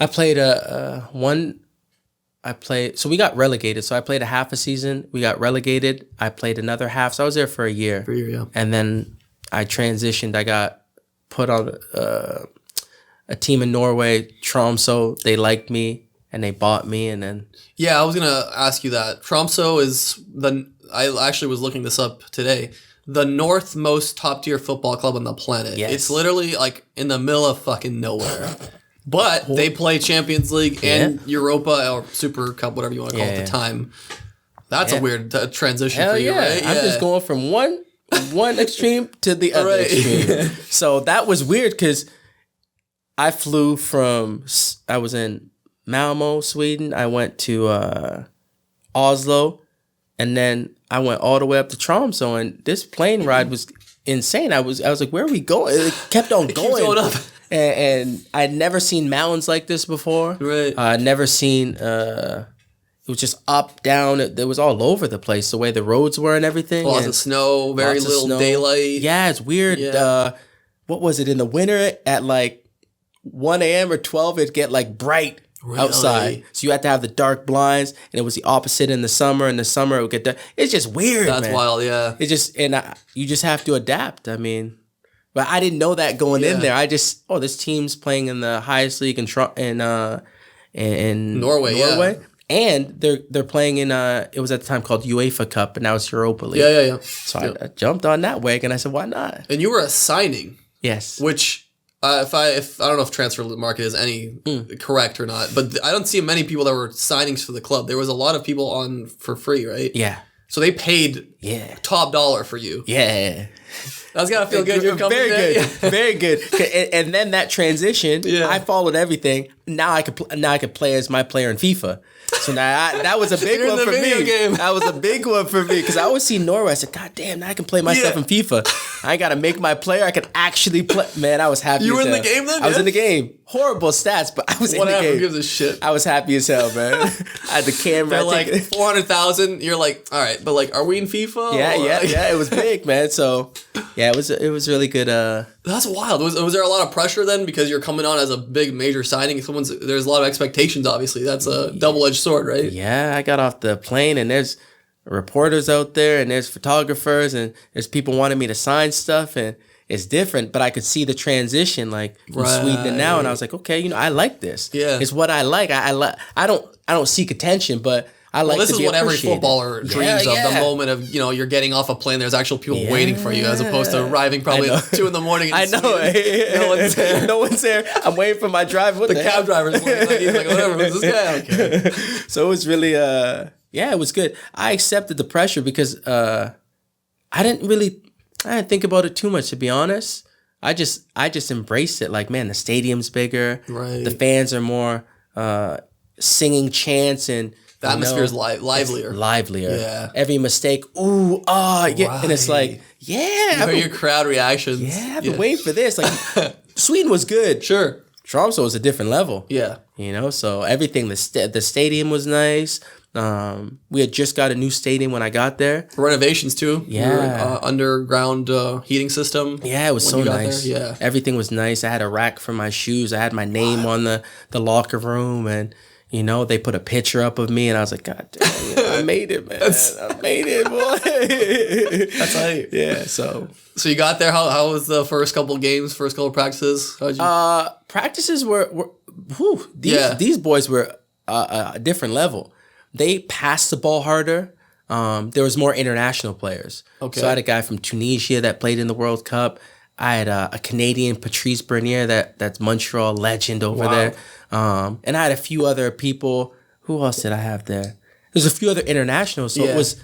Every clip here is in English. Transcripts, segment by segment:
I played so we got relegated. So I played a half a season. We got relegated. I played another half. So I was there for a year. Yeah. And then I transitioned. I got put on a team in Norway, Tromsø. They liked me and they bought me. And then yeah, I was gonna ask you that. Tromsø is I actually was looking this up today. The Northmost top tier football club on the planet. Yes. It's literally like in the middle of fucking nowhere. But they play Champions League and Europa or Super Cup, whatever you want to call it at the time. That's a weird transition for you, right? I'm just going from one extreme to the other extreme. So that was weird because I flew I was in Malmo, Sweden. I went to Oslo, and then I went all the way up to Tromsø. And this plane ride was insane. I was like, where are we going? It kept on going. Keeps going up. And I'd never seen mountains like this before. Right. I'd never seen, it was just up, down. It was all over the place, the way the roads were and everything. Lots of snow, very little daylight. Yeah, it's weird. Yeah. What was it? In the winter at like 1 a.m. or 12, it'd get like bright outside. So you had to have the dark blinds, and it was the opposite in the summer. In the summer, it would get dark. It's just weird, That's man. wild, yeah. It just, you just have to adapt. I mean... But I didn't know that going in there. I just, this team's playing in the highest league in Norway. Yeah. And they're playing in, it was at the time called UEFA Cup, and now it's Europa League. Yeah. So I jumped on that wagon. I said, why not? And you were a signing. Yes. Which, if I don't know if transfer market is any correct or not, but I don't see many people that were signings for the club. There was a lot of people on for free, right? Yeah. So they paid top dollar for you. Yeah. That's gotta feel good. You're coming very there. good, very good. And then that transition, I followed everything. Now I could play as my player in FIFA. So now that was a big one for me. That was a big one for me because I always see Norway. I said, God damn, now I can play myself in FIFA. I gotta make my player. I can actually play. Man, I was happy. You were in the game then? I was in the game. Horrible stats, but I was in the game. Whatever gives a shit. I was happy as hell, man. I had the camera. They're like 400,000. You're like, all right, but like, are we in FIFA? Yeah. It was big, man. So yeah, it was really good. That's wild. Was there a lot of pressure then because you're coming on as a big major signing? There's a lot of expectations. Obviously, that's a double-edged sword, right? Yeah, I got off the plane and there's reporters out there and there's photographers and there's people wanting me to sign stuff and it's different, but I could see the transition like from Sweden to now, and I was like, okay, I like this. Yeah, it's what I like. I don't seek attention, but I like. Well, this to is be what every footballer dreams of. The moment of you're getting off a plane. There's actual people waiting for you, as opposed to arriving probably at 2 a.m. I know. No one's there. No one's there. I'm waiting for my driver. What the cab driver's like, he's like, whatever. Who's this guy? Okay. So it was really, it was good. I accepted the pressure because I didn't think about it too much, to be honest. I just embraced it. Like, man, the stadium's bigger. Right. The fans are more singing chants and the atmosphere is livelier. Yeah. Every mistake, yeah. And it's like, yeah. Your crowd reactions. Yeah, I've been waiting for this. Like, Sweden was good. Sure. Tromsø was a different level. Yeah. So everything, the stadium was nice. We had just got a new stadium when I got there. Renovations too. Yeah. Underground heating system. Yeah, it was so nice. Yeah. Everything was nice. I had a rack for my shoes. I had my name on the locker room, and they put a picture up of me, and I was like, God damn, I made it, man. I made it, boy. That's right. Yeah. So you got there. How was the first couple games? First couple practices? How'd you? Practices were these boys were a different level. They passed the ball harder. There was more international players. Okay. So I had a guy from Tunisia that played in the World Cup. I had a Canadian, Patrice Bernier, that's Montreal legend over there. And I had a few other people. Who else did I have there? There's a few other internationals, so it was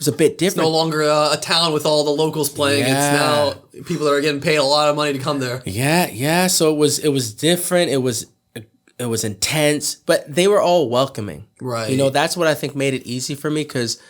a bit different. It's no longer a town with all the locals playing. Yeah. It's now people that are getting paid a lot of money to come there. Yeah. So it was different. It was intense, but they were all welcoming. Right. That's what I think made it easy for me, because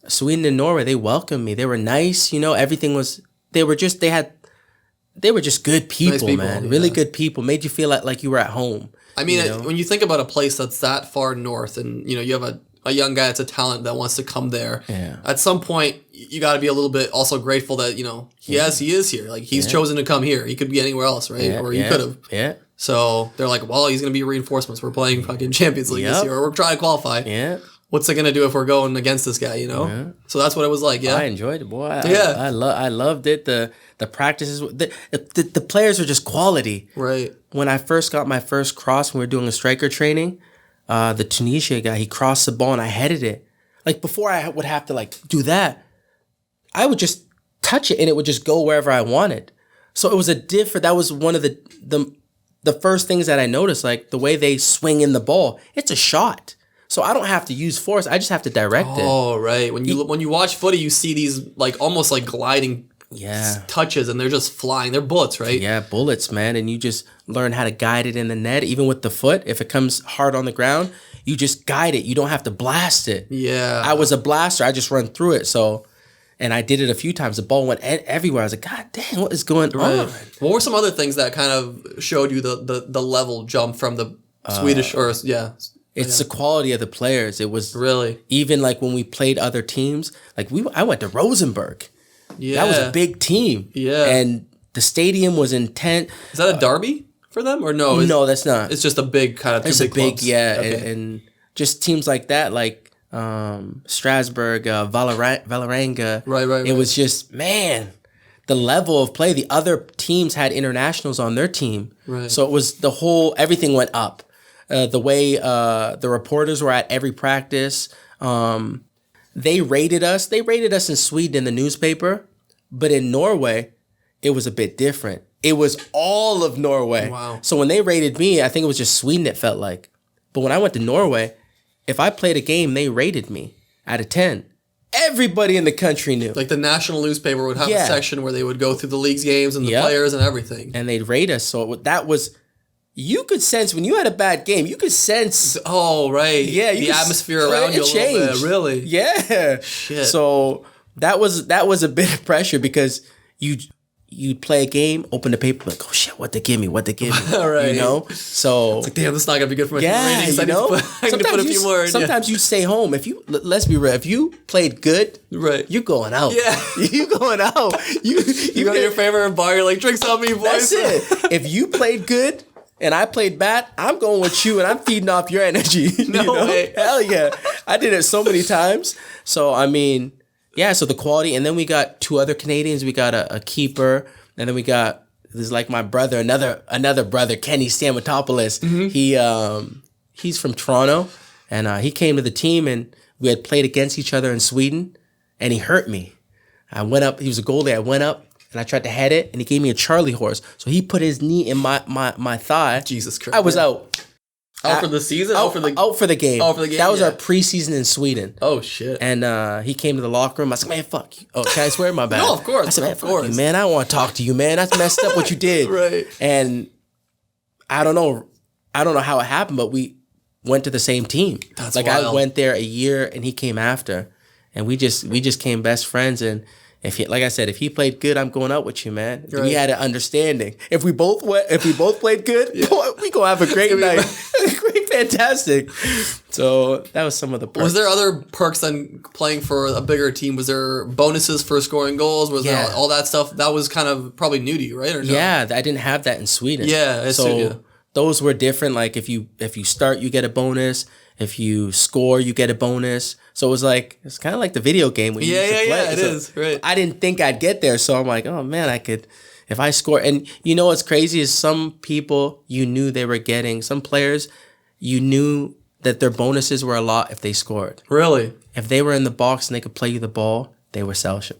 Sweden and Norway, they welcomed me. They were nice. Everything was. They were just good people, nice people, man. Yeah. Really good people. Made you feel like you were at home. I mean, when you think about a place that's that far north, and you have a young guy that's a talent that wants to come there. Yeah. At some point, you got to be a little bit also grateful that he is here. Like, he's chosen to come here. He could be anywhere else, right? Or he could have. Yeah. So they're like, well, he's going to be reinforcements. We're playing fucking Champions League this year. Or we're trying to qualify. Yeah. What's it going to do if we're going against this guy, you know? Yeah. So that's what it was like, yeah. I enjoyed it, boy. I loved it. The practices, the players are just quality. Right. When I first got my first cross, when we were doing a striker training, the Tunisia guy, he crossed the ball and I headed it. Like before I would have to like do that, I would just touch it and it would just go wherever I wanted. So it was that was one of the first things that I noticed, like the way they swing in the ball, it's a shot. So I don't have to use force. I just have to direct it. Oh, right. When you watch footy, you see these like almost like gliding touches and they're just flying. They're bullets, right? Yeah, bullets, man. And you just learn how to guide it in the net, even with the foot. If it comes hard on the ground, you just guide it. You don't have to blast it. Yeah. I was a blaster. I just run through it. So, and I did it a few times. The ball went everywhere. I was like, God dang, what is going on? What were some other things that kind of showed you the level jump from the Swedish or It's the quality of the players. It was really even like when we played other teams. Like I went to Rosenborg. Yeah, that was a big team. Yeah, and the stadium was intense. Is that a derby for them or no? No, that's not. It's just a big kind of. It's a big clubs. Okay. And just teams like that, like Strasbourg, Vålerenga. Right. It was just the level of play. The other teams had internationals on their team, right? So it was everything went up. The way the reporters were at every practice. They rated us. They rated us in Sweden in the newspaper, but in Norway, it was a bit different. It was all of Norway. Wow. So when they rated me, I think it was just Sweden it felt like. But when I went to Norway, if I played a game, they rated me out of 10. Everybody in the country knew. Like the national newspaper would have a section where they would go through the league's games and the players and everything. And they'd rate us. So that was... You could sense when you had a bad game. You could sense. Oh right, yeah, the atmosphere around you a little bit. Really, yeah. Shit. So that was a bit of pressure because you'd play a game, open the paper, like, oh shit, what they give me? Right. You know. So it's like, damn, this is not gonna be good for my ratings. You know. I need to put a few more in. Sometimes you stay home. If you let's be real, if you played good, right, you're going out. Yeah, you going out. You go to your favorite bar. You're like, drinks on me, boys. That's it. If you played good. And I played bad, I'm going with you and I'm feeding off your energy. No way. Hell yeah. I did it so many times. So, I mean, yeah, so the quality. And then we got 2 other Canadians. We got a keeper. And then we got, this is like my brother, another brother, Kenny Stamatopoulos. Mm-hmm. He's from Toronto. And he came to the team and we had played against each other in Sweden. And he hurt me. I went up. He was a goalie. I went up. And I tried to head it, and he gave me a Charlie horse. So he put his knee in my thigh. Jesus Christ! I was out. Out for the season? Out for the game. Out for the game. That was our preseason in Sweden. Oh, shit. And he came to the locker room. I said, man, fuck you. Oh, can I swear? My bad. No, of course. I said, man, fuck you, man. I don't want to talk to you, man. That's messed up what you did. Right. And I don't know how it happened, but we went to the same team. That's like wild. I went there a year, and he came after. And we just became best friends, and like I said, if he played good, I'm going out with you, man. Right. We had an understanding. If we both played good, boy, we gonna have a great night, great, fantastic. So that was some of the perks. Was there other perks than playing for a bigger team? Was there bonuses for scoring goals? Was there all that stuff? That was kind of probably new to you, right? Or no? Yeah, I didn't have that in Sweden. Yeah, so those were different. Like if you start, you get a bonus. If you score, you get a bonus. So it's kind of like the video game when you used to play. Yeah, it is, right. I didn't think I'd get there, so I'm like, oh man, I could, if I score. And you know what's crazy is some people you knew they were getting, some players you knew that their bonuses were a lot if they scored. Really? If they were in the box and they could play you the ball, they were selfish.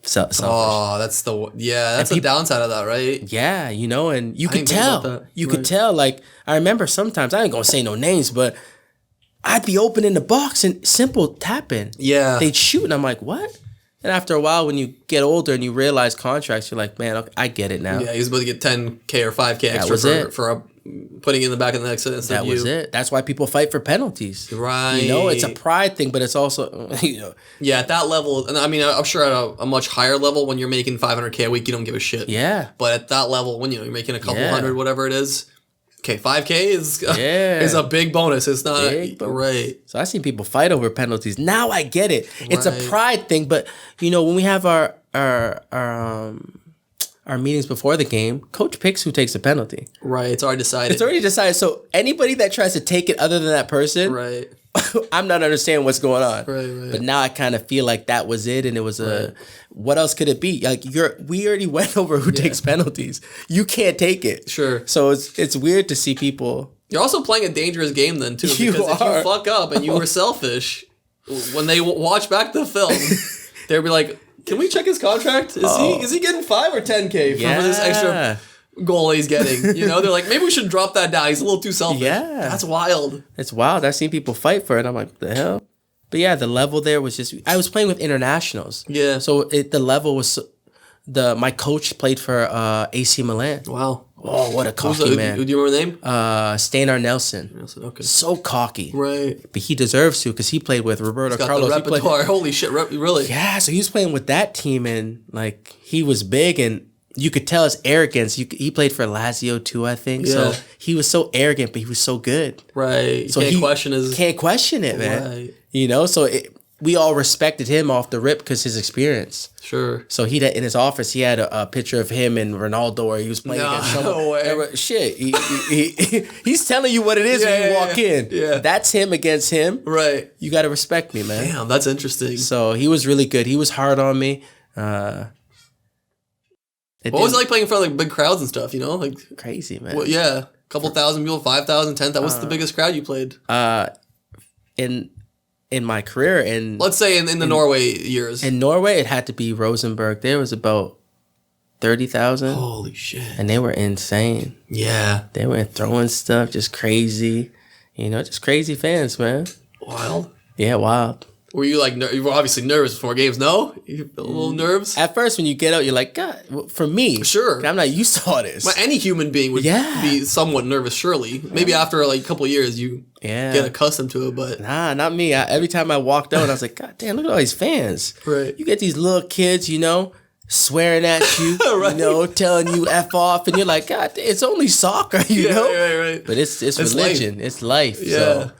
Oh, that's the downside of that, right? Yeah, you know, and you could tell. You could tell. Like I remember sometimes, I ain't gonna say no names, but I'd be opening the box and simple tapping. Yeah. They'd shoot and I'm like, what? And after a while, when you get older and you realize contracts, you're like, man, okay, I get it now. Yeah, he was about to get 10K or 5K extra for putting it in the back of the net instead of you. That was it. That's why people fight for penalties. Right. You know, it's a pride thing, but it's also, you know. Yeah, at that level, and I mean, I'm sure at a much higher level, when you're making 500K a week, you don't give a shit. Yeah. But at that level, when you're making a couple hundred, whatever it is, okay, 5K is a big bonus. It's not right. So I seen people fight over penalties. Now I get it. It's a pride thing, but you know when we have our our meetings before the game, coach picks who takes the penalty. Right. It's already decided. It's already decided. So anybody that tries to take it other than that person, right. I'm not understanding what's going on. Right. But now I kind of feel like that was it, and it was what else could it be? Like we already went over who takes penalties. You can't take it. Sure. So it's weird to see people. You're also playing a dangerous game then too, because if you fuck up and you were selfish, when they watch back the film, they'll be like, "Can we check his contract? Is he getting 5 or 10K for this extra goal he's getting?" You know, they're like, maybe we should drop that down. He's a little too selfish. Yeah, that's wild. It's wild. I've seen people fight for it. I'm like, what the hell? But yeah, the level there was just. I was playing with internationals. Yeah. So the level was my coach played for AC Milan. Wow. Oh, what a cocky man. Do you remember the name? Steinar Nelson. Okay. So cocky. Right. But he deserves to because he played with Roberto Carlos. The repertoire. Holy shit, really? Yeah, so he was playing with that team and like he was big and you could tell his arrogance. He played for Lazio too, I think. Yeah. So he was so arrogant, but he was so good. Right. So can't question it, man. Right. You know, so we all respected him off the rip because his experience. Sure. So in his office, he had a picture of him and Ronaldo where he was playing against someone. No way. Shit. He's telling you what it is when you walk in. Yeah. That's him against him. Right. You got to respect me, man. Damn, that's interesting. So he was really good. He was hard on me. What was it like playing in front of like big crowds and stuff, you know? Like crazy, man. Well, yeah. A couple thousand people, 5,000, 10,000. What's the biggest crowd you played? In my career, let's say in the Norway years. In Norway, it had to be Rosenborg. There was about 30,000. Holy shit! And they were insane. Yeah, they were throwing stuff, just crazy. You know, just crazy fans, man. Wild. Yeah, wild. Were you like you were obviously nervous before games? No, you feel a little nerves at first when you get out. You're like, God. For me, sure. I'm not used to all this. But any human being would be somewhat nervous. Surely, maybe after like a couple of years, you get accustomed to it. But nah, not me. Every time I walked out, I was like, God damn, look at all these fans. Right. You get these little kids, you know, swearing at you, right. You know, telling you F off, and you're like, God, it's only soccer, you know. Right. But it's religion. Life. It's life. Yeah. So